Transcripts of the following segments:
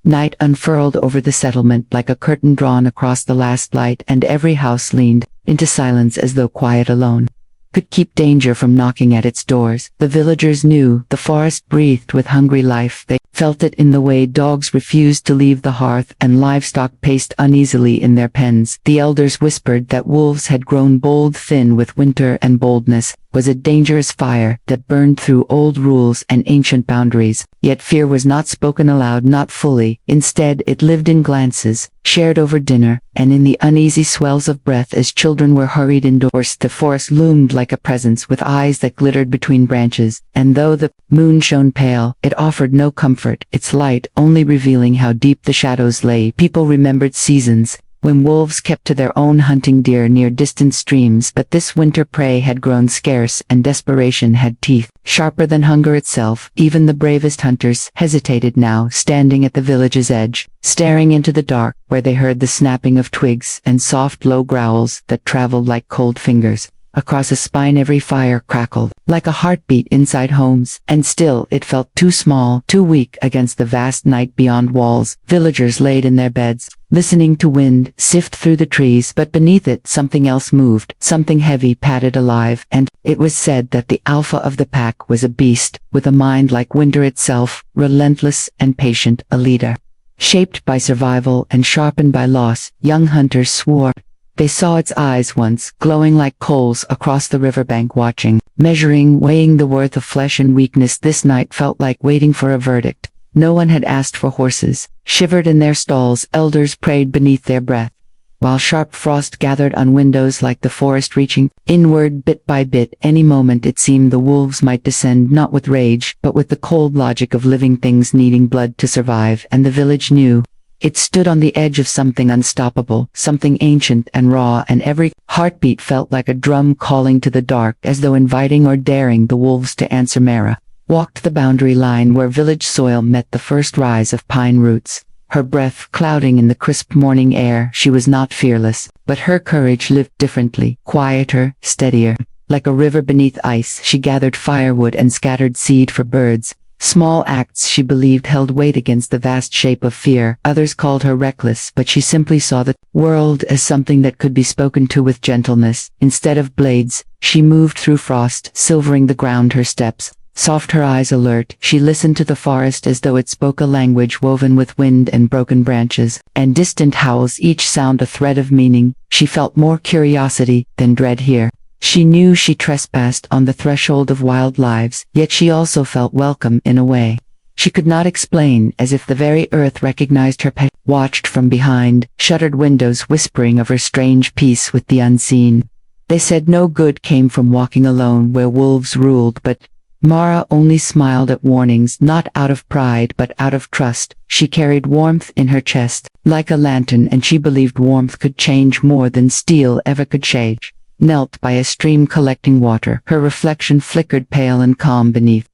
Night unfurled over the settlement like a curtain drawn across the last light, and every house leaned into silence as though quiet alone could keep danger from knocking at its doors. The villagers knew the forest breathed with hungry life. They felt it in the way dogs refused to leave the hearth and livestock paced uneasily in their pens. The elders whispered that wolves had grown bold, thin with winter, and boldness was a dangerous fire that burned through old rules and ancient boundaries. Yet fear was not spoken aloud, not fully. Instead, it lived in glances, shared over dinner, and in the uneasy swells of breath as children were hurried indoors. The forest loomed like a presence with eyes that glittered between branches, and though the moon shone pale, it offered no comfort, its light only revealing how deep the shadows lay. People remembered seasons when wolves kept to their own, hunting deer near distant streams, but this winter prey had grown scarce and desperation had teeth sharper than hunger itself. Even the bravest hunters hesitated now, standing at the village's edge, staring into the dark, where they heard the snapping of twigs and soft low growls that traveled like cold fingers across a spine. Every fire crackled like a heartbeat inside homes, and still it felt too small, too weak against the vast night beyond walls. Villagers laid in their beds, listening to wind sift through the trees, but beneath it something else moved, something heavy, padded, alive, and it was said that the alpha of the pack was a beast with a mind like winter itself, relentless and patient, a leader shaped by survival and sharpened by loss. Young hunters swore they saw its eyes once, glowing like coals across the riverbank, watching, measuring, weighing the worth of flesh and weakness. This night felt like waiting for a verdict. No one had asked for horses, shivered in their stalls, elders prayed beneath their breath, while sharp frost gathered on windows like the forest reaching inward bit by bit. Any moment it seemed the wolves might descend, not with rage, but with the cold logic of living things needing blood to survive, and the village knew it stood on the edge of something unstoppable, something ancient and raw, and every heartbeat felt like a drum calling to the dark, as though inviting or daring the wolves to answer. Mara walked the boundary line where village soil met the first rise of pine roots, her breath clouding in the crisp morning air. She was not fearless, but her courage lived differently, quieter, steadier. Like a river beneath ice, she gathered firewood and scattered seed for birds. Small acts she believed held weight against the vast shape of fear. Others called her reckless, but she simply saw the world as something that could be spoken to with gentleness. Instead of blades, she moved through frost, silvering the ground. Her steps soft, her eyes alert, she listened to the forest as though it spoke a language woven with wind and broken branches, and distant howls, each sound a thread of meaning. She felt more curiosity than dread here. She knew she trespassed on the threshold of wild lives, yet she also felt welcome in a way she could not explain, as if the very earth recognized her pet, watched from behind shuttered windows, whispering of her strange peace with the unseen. They said no good came from walking alone where wolves ruled, but Mara only smiled at warnings, not out of pride but out of trust. She carried warmth in her chest, like a lantern, and she believed warmth could change more than steel ever could change. Knelt by a stream collecting water, her reflection flickered pale and calm beneath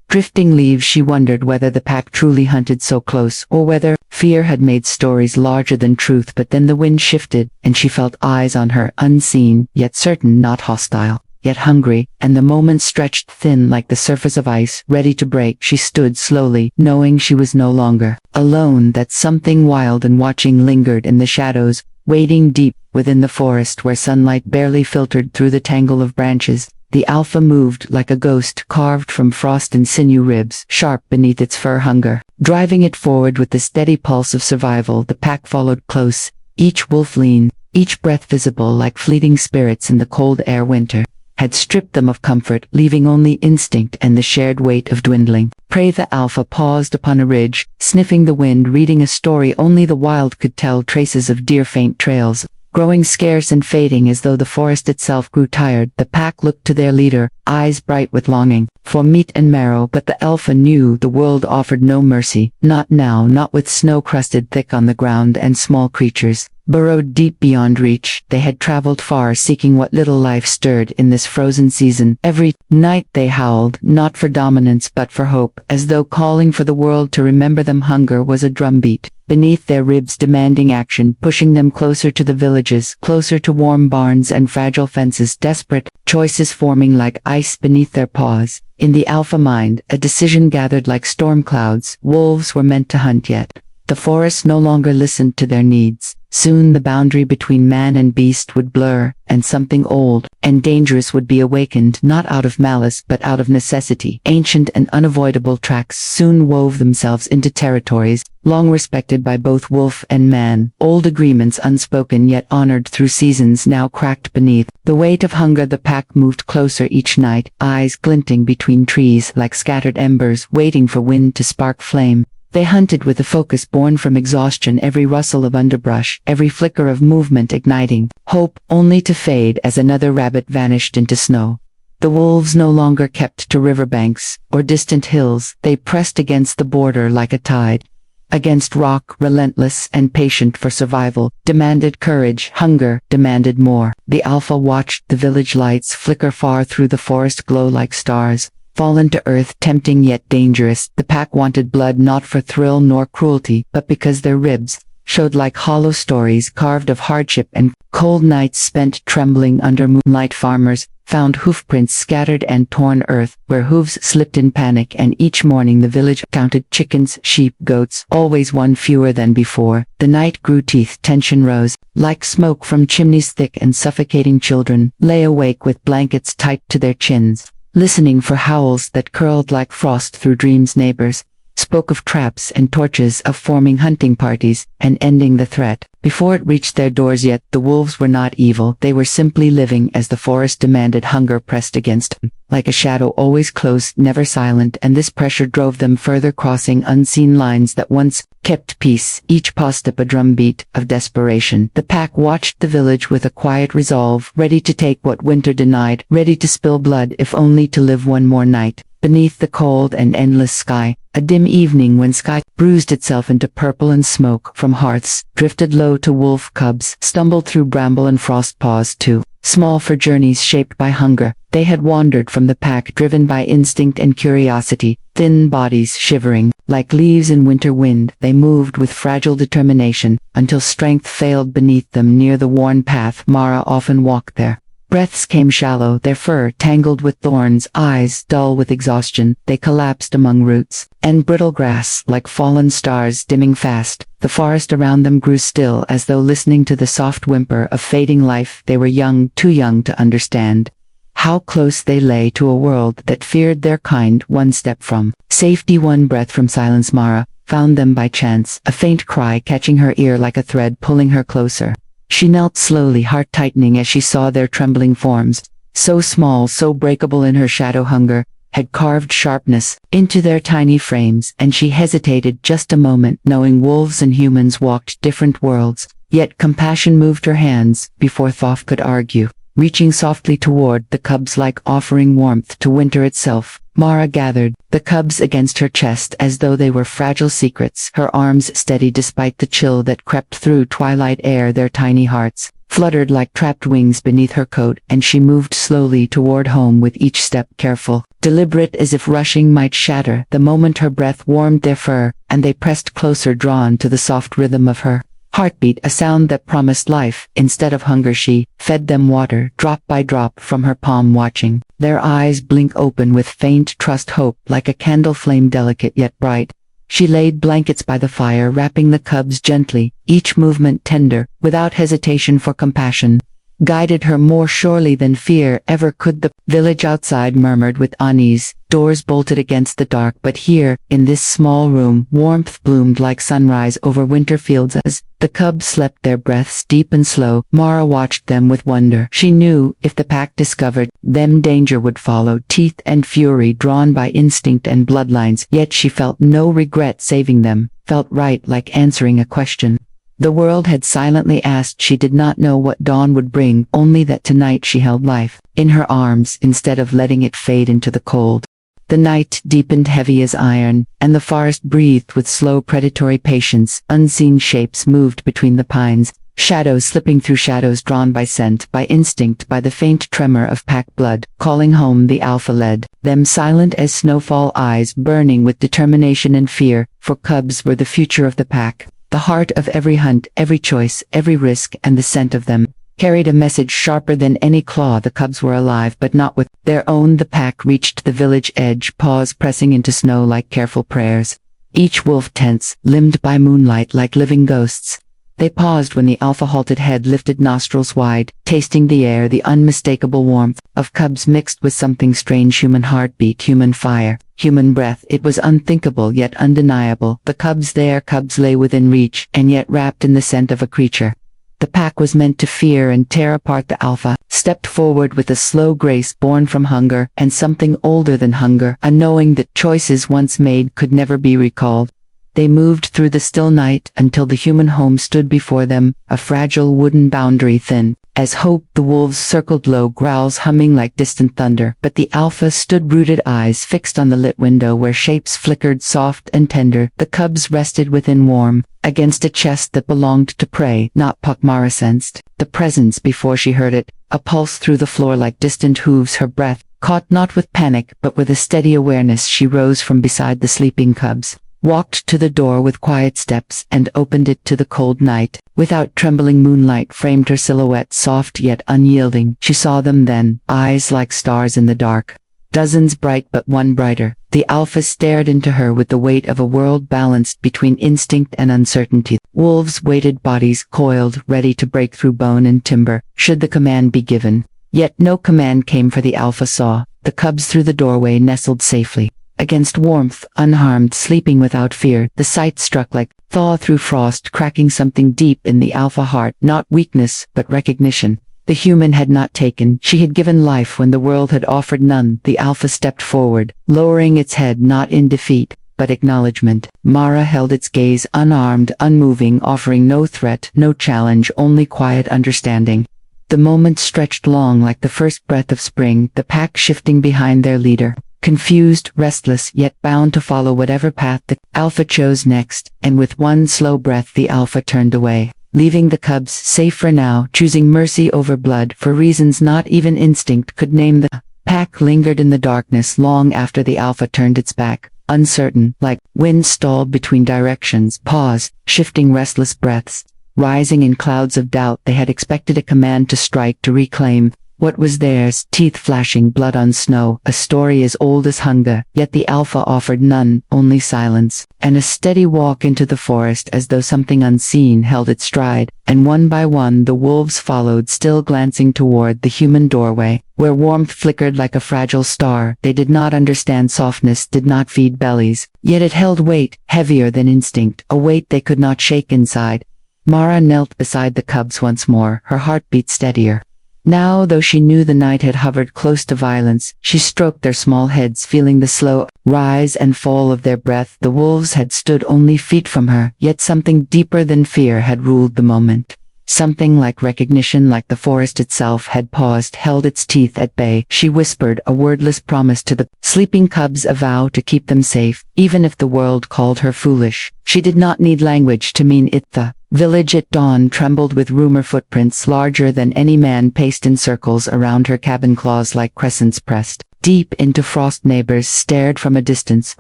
drifting leaves. She wondered whether the pack truly hunted so close, or whether fear had made stories larger than truth. But then the wind shifted, and she felt eyes on her, unseen, yet certain, not hostile, yet hungry, and the moment stretched thin like the surface of ice, ready to break. She stood slowly, knowing she was no longer alone, that something wild and watching lingered in the shadows, waiting deep within the forest where sunlight barely filtered through the tangle of branches. The alpha moved like a ghost carved from frost and sinew, ribs sharp beneath its fur, hunger driving it forward with the steady pulse of survival. The pack followed close, each wolf lean, each breath visible like fleeting spirits in the cold air. Winter had stripped them of comfort, leaving only instinct and the shared weight of dwindling prey. The alpha paused upon a ridge, sniffing the wind, reading a story only the wild could tell, traces of deer, faint trails growing scarce and fading as though the forest itself grew tired. The pack looked to their leader, eyes bright with longing for meat and marrow, but the alpha knew the world offered no mercy, not now, not with snow crusted thick on the ground and small creatures burrowed deep beyond reach. They had traveled far, seeking what little life stirred in this frozen season. Every night they howled, not for dominance but for hope, as though calling for the world to remember them. Hunger was a drumbeat beneath their ribs, demanding action, pushing them closer to the villages, closer to warm barns and fragile fences. Desperate choices forming like ice beneath their paws. In the alpha mind, a decision gathered like storm clouds. Wolves were meant to hunt, yet The forest no longer listened to their needs. Soon the boundary between man and beast would blur, and something old and dangerous would be awakened, not out of malice but out of necessity. Ancient and unavoidable tracks soon wove themselves into territories long respected by both wolf and man. Old agreements, unspoken yet honored through seasons, now cracked beneath the weight of hunger. The pack moved closer each night, eyes glinting between trees like scattered embers waiting for wind to spark flame. They hunted with a focus born from exhaustion, every rustle of underbrush, every flicker of movement igniting hope, only to fade as another rabbit vanished into snow. The wolves no longer kept to riverbanks or distant hills. They pressed against the border like a tide. Against rock, relentless and patient for survival, demanded courage. Hunger demanded more. The alpha watched the village lights flicker far through the forest, glow like stars. Fallen to earth, tempting yet dangerous. The pack wanted blood, not for thrill nor cruelty, but because their ribs showed like hollow stories carved of hardship and cold nights spent trembling under moonlight. Farmers found hoofprints scattered and torn earth where hooves slipped in panic, and each morning the village counted chickens, sheep, goats, always one fewer than before. The night grew, teeth tension rose like smoke from chimneys thick and suffocating. Children lay awake with blankets tight to their chins, listening for howls that curled like frost through dreams. Neighbors spoke of traps and torches, of forming hunting parties and ending the threat before it reached their doors. Yet the wolves were not evil, they were simply living as the forest demanded. Hunger pressed against them like a shadow, always close, never silent, and this pressure drove them further, crossing unseen lines that once kept peace. Each paw step a drumbeat of desperation. The pack watched the village with a quiet resolve, ready to take what winter denied, ready to spill blood if only to live one more night beneath the cold and endless sky. A dim evening when sky bruised itself into purple and smoke from hearths drifted low to wolf cubs, stumbled through bramble and frost, paused too small for journeys shaped by hunger. They had wandered from the pack, driven by instinct and curiosity, thin bodies shivering like leaves in winter wind. They moved with fragile determination until strength failed beneath them. Near the worn path Mara often walked there. Breaths came shallow, their fur tangled with thorns, eyes dull with exhaustion. They collapsed among roots and brittle grass like fallen stars dimming fast. The forest around them grew still, as though listening to the soft whimper of fading life. They were young, too young to understand how close they lay to a world that feared their kind, one step from safety, one breath from silence. Mara found them by chance, a faint cry catching her ear like a thread pulling her closer. She knelt slowly, heart tightening as she saw their trembling forms, so small, so breakable in her shadow. Hunger had carved sharpness into their tiny frames, and she hesitated just a moment, knowing wolves and humans walked different worlds. Yet compassion moved her hands before thought could argue, reaching softly toward the cubs like offering warmth to winter itself. Mara gathered the cubs against her chest as though they were fragile secrets, her arms steady despite the chill that crept through twilight air. Their tiny hearts fluttered like trapped wings beneath her coat, and she moved slowly toward home, with each step careful, deliberate, as if rushing might shatter. The moment her breath warmed their fur, and they pressed closer, drawn to the soft rhythm of her heartbeat, a sound that promised life. Instead of hunger she fed them water, drop by drop from her palm, watching their eyes blink open with faint trust, hope like a candle flame, delicate yet bright. She laid blankets by the fire, wrapping the cubs gently, each movement tender, without hesitation, for compassion guided her more surely than fear ever could. The village outside murmured with unease, doors bolted against the dark, but here, in this small room, warmth bloomed like sunrise over winter fields. As the cubs slept, their breaths deep and slow, Mara watched them with wonder. She knew if the pack discovered them, danger would follow, teeth and fury drawn by instinct and bloodlines. Yet she felt no regret saving them, felt right, like answering a question the world had silently asked. She did not know what dawn would bring, only that tonight she held life in her arms instead of letting it fade into the cold. The night deepened, heavy as iron, and the forest breathed with slow predatory patience. Unseen shapes moved between the pines, shadows slipping through shadows, drawn by scent, by instinct, by the faint tremor of pack blood. Calling home, the alpha led them, silent as snowfall, eyes burning with determination and fear, for cubs were the future of the pack. The heart of every hunt, every choice, every risk, and the scent of them carried a message sharper than any claw. The cubs were alive, but not with their own. The pack reached the village edge, paws pressing into snow like careful prayers. each wolf tense, limned by moonlight like living ghosts. They paused when the alpha halted, head lifted, nostrils wide, tasting the air, the unmistakable warmth of cubs mixed with something strange, human heartbeat, human fire, human breath. It was unthinkable yet undeniable. The cubs there, cubs lay within reach, and yet wrapped in the scent of a creature the pack was meant to fear and tear apart. The alpha stepped forward with a slow grace born from hunger and something older than hunger, a knowing that choices once made could never be recalled. They moved through the still night until the human home stood before them, a fragile wooden boundary thin as hope. The wolves circled low, growls humming like distant thunder, but the alpha stood rooted, eyes fixed on the lit window where shapes flickered soft and tender. The cubs rested within, warm against a chest that belonged to prey, not Puck. Mara sensed the presence before she heard it, a pulse through the floor like distant hooves. Her breath caught not with panic but with a steady awareness. She rose from beside the sleeping cubs, walked to the door with quiet steps, and opened it to the cold night. Without trembling, moonlight framed her silhouette, soft yet unyielding. She saw them then, eyes like stars in the dark, dozens bright but one brighter. The alpha stared into her with the weight of a world balanced between instinct and uncertainty. Wolves waited, bodies coiled, ready to break through bone and timber, should the command be given. Yet no command came, for the alpha saw the cubs through the doorway, nestled safely against warmth, unharmed, sleeping without fear. The sight struck like thaw through frost, cracking something deep in the alpha heart, not weakness, but recognition. The human had not taken, she had given life when the world had offered none. The alpha stepped forward, lowering its head, not in defeat, but acknowledgement. Mara held its gaze, unarmed, unmoving, offering no threat, no challenge, only quiet understanding. The moment stretched long like the first breath of spring, the pack shifting behind their leader, confused, restless, yet bound to follow whatever path the alpha chose next. And with one slow breath the alpha turned away, leaving the cubs safe for now, choosing mercy over blood for reasons not even instinct could name. The pack lingered in the darkness long after the alpha turned its back, uncertain, like wind stalled between directions, pause, shifting restless breaths, rising in clouds of doubt. They had expected a command to strike, to reclaim what was theirs, teeth flashing, blood on snow, a story as old as hunger. Yet the alpha offered none, only silence, and a steady walk into the forest, as though something unseen held its stride. And one by one the wolves followed, still glancing toward the human doorway, where warmth flickered like a fragile star. They did not understand softness, did not feed bellies, yet it held weight, heavier than instinct, a weight they could not shake inside. Mara knelt beside the cubs once more, her heartbeat steadier. Now, though she knew the night had hovered close to violence, she stroked their small heads, feeling the slow rise and fall of their breath. The wolves had stood only feet from her, yet something deeper than fear had ruled the moment. Something like recognition, like the forest itself had paused, held its teeth at bay. She whispered a wordless promise to the sleeping cubs, a vow to keep them safe, even if the world called her foolish. She did not need language to mean it. The village at dawn trembled with rumor, footprints larger than any man paced in circles around her cabin, claws like crescents pressed deep into frost. Neighbors stared from a distance,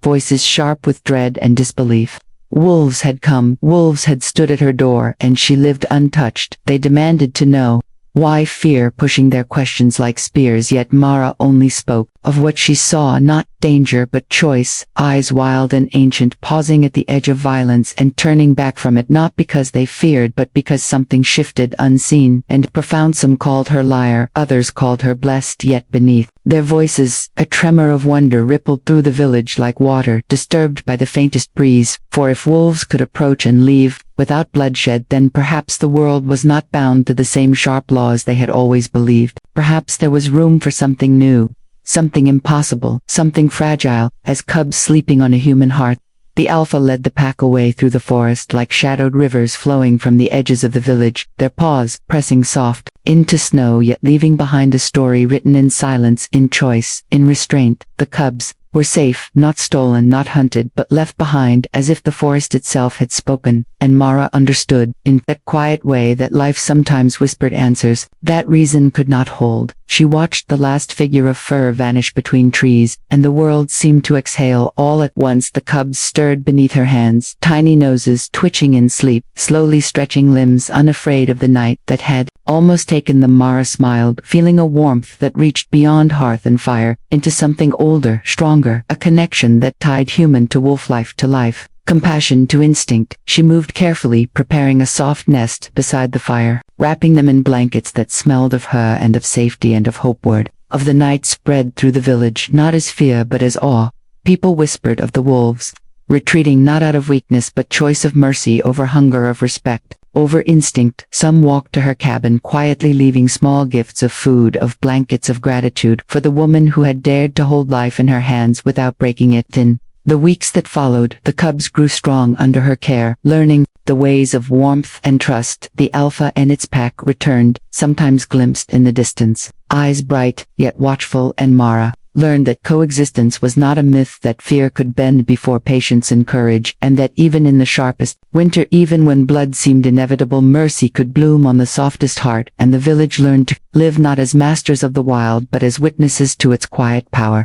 voices sharp with dread and disbelief. Wolves had come, wolves had stood at her door, and she lived untouched. They demanded to know why, fear pushing their questions like spears. Yet Mara only spoke of what she saw, not danger but choice, eyes wild and ancient, pausing at the edge of violence and turning back from it, not because they feared but because something shifted unseen and profound. Some called her liar, others called her blessed, yet beneath their voices a tremor of wonder rippled through the village like water disturbed by the faintest breeze. For if wolves could approach and leave without bloodshed, then perhaps the world was not bound to the same sharp laws they had always believed. Perhaps there was room for something new, something impossible, something fragile, as cubs sleeping on a human hearth. The alpha led the pack away through the forest like shadowed rivers flowing from the edges of the village, their paws pressing soft into snow, yet leaving behind a story written in silence, in choice, in restraint. The cubs were safe, not stolen, not hunted, but left behind as if the forest itself had spoken. And Mara understood, in that quiet way that life sometimes whispered answers that reason could not hold. She watched the last figure of fur vanish between trees, and the world seemed to exhale all at once. The cubs stirred beneath her hands, tiny noses twitching in sleep, slowly stretching limbs, unafraid of the night that had almost taken them. Mara smiled, feeling a warmth that reached beyond hearth and fire, into something older, stronger, a connection that tied human to wolf, life to life. compassion to instinct, she moved carefully, preparing a soft nest beside the fire, wrapping them in blankets that smelled of her and of safety and of hope. Word of the night spread through the village, not as fear but as awe. People whispered of the wolves, retreating not out of weakness but choice of mercy over hunger, of respect over instinct. Some walked to her cabin quietly, leaving small gifts of food, of blankets, of gratitude for the woman who had dared to hold life in her hands without breaking it. In the weeks that followed, the cubs grew strong under her care, learning the ways of warmth and trust. The alpha and its pack returned, sometimes glimpsed in the distance, eyes bright yet watchful, and Mara learned that coexistence was not a myth, that fear could bend before patience and courage, and that even in the sharpest winter, even when blood seemed inevitable, mercy could bloom on the softest heart. And the village learned to live not as masters of the wild but as witnesses to its quiet power.